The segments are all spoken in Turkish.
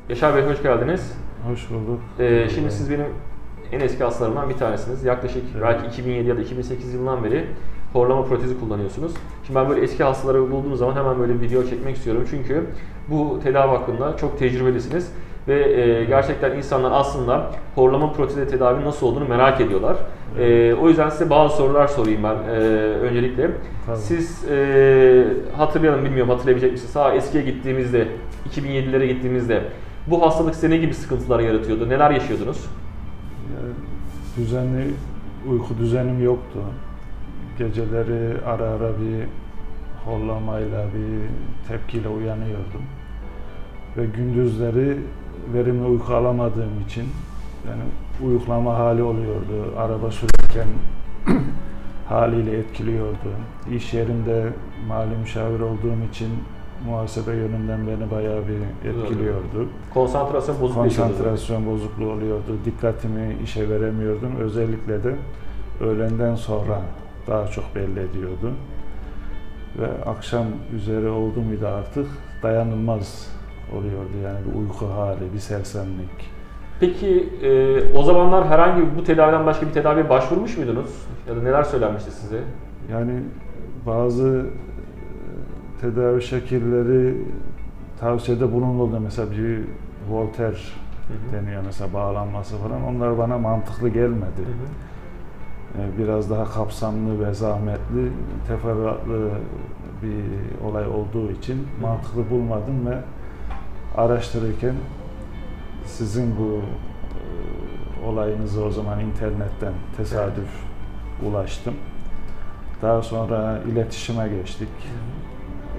Yaşar Bey hoş geldiniz. Hoş bulduk. Şimdi siz benim en eski hastalarımdan bir tanesiniz. Yaklaşık belki 2007 ya da 2008 yılından beri horlama protezi kullanıyorsunuz. Şimdi ben böyle eski hastaları bulduğum zaman hemen böyle bir video çekmek istiyorum. Çünkü bu tedavi hakkında çok tecrübelisiniz. Ve gerçekten insanlar aslında horlama protezi tedavi nasıl olduğunu merak ediyorlar. O yüzden size bazı sorular sorayım ben öncelikle. Tabii. Siz hatırlayalım, bilmiyorum hatırlayabilecek misiniz? Eskiye gittiğimizde, 2007'lere gittiğimizde bu hastalık size ne gibi sıkıntılar yaratıyordu? Neler yaşıyordunuz? Düzenli uyku düzenim yoktu. Geceleri ara ara bir horlamayla, bir tepkiyle uyanıyordum. Ve gündüzleri verimli uyku alamadığım için yani uyuklama hali oluyordu. Araba sürerken haliyle etkiliyordu. İş yerinde mali müşavir olduğum için muhasebe yönünden beni bayağı bir etkiliyordu. Konsantrasyon bozukluğu Konsantrasyon bozukluğu oluyordu. Dikkatimi işe veremiyordum. Özellikle de öğlenden sonra daha çok belli ediyordu. Ve akşam üzeri oldu muydu artık dayanılmaz oluyordu, yani bir uyku hali, bir sersemlik. Peki o zamanlar herhangi bu tedaviden başka bir tedaviye başvurmuş muydunuz? Ya da neler söylenmişti size? Yani bazı tedavi şekilleri tavsiyede bulunuldu. Mesela bir Voltaire deniyor mesela, bağlanması falan. Onlar bana mantıklı gelmedi. Biraz daha kapsamlı ve zahmetli, teferruatlı bir olay olduğu için mantıklı bulmadım ve araştırırken sizin bu olayınızı o zaman internetten tesadüf ulaştım. Daha sonra iletişime geçtik.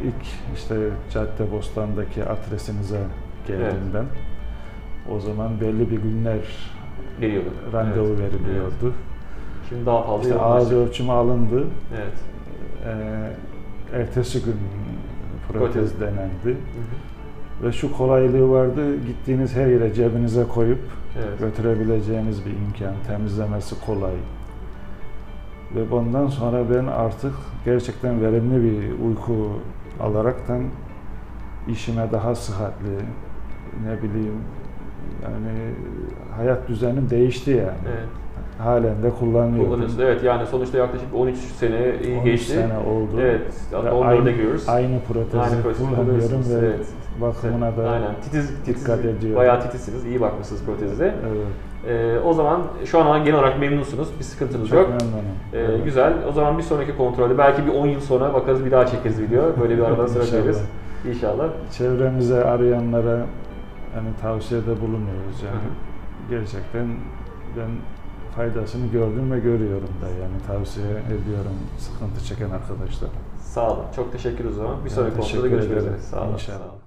İlk işte Caddebostan'daki adresinize geldim ben. O zaman belli bir günler randevu veriliyordu. Evet. Şimdi daha fazla işte ağız ölçümü alındı. Evet. Ertesi gün protez denendi. Ve şu kolaylığı vardı, gittiğiniz her yere cebinize koyup götürebileceğiniz bir imkan, temizlemesi kolay. Ve bundan sonra ben artık gerçekten verimli bir uyku alaraktan işime daha sıhhatli, ne bileyim, yani hayat düzenim değişti yani. Evet. Halen de kullanıyorum. Evet, yani sonuçta yaklaşık 13 sene geçti. 13 sene oldu. Evet, hatta 14'e giriyoruz. Aynı protezi kullanıyorum ve bakımına da dikkat ediyorum. Bayağı titizsiniz, iyi bakmışsınız protezde. Evet. O zaman şu an genel olarak memnunsunuz, bir sıkıntınız Çok yok. memnunum. Güzel, o zaman bir sonraki kontrolde belki bir 10 yıl sonra bakarız, bir daha çekeriz video. Böyle bir aradan sıra koyarız. İnşallah. Çevremize arayanlara hani tavsiyede bulunuyoruz yani. Gerçekten ben faydasını gördüm ve görüyorum da, yani tavsiye ediyorum sıkıntı çeken arkadaşlara. Sağ olun. Çok teşekkür ederim o zaman. Bir sonraki kontrolde görüşmek üzere. Sağ olun. İnşallah.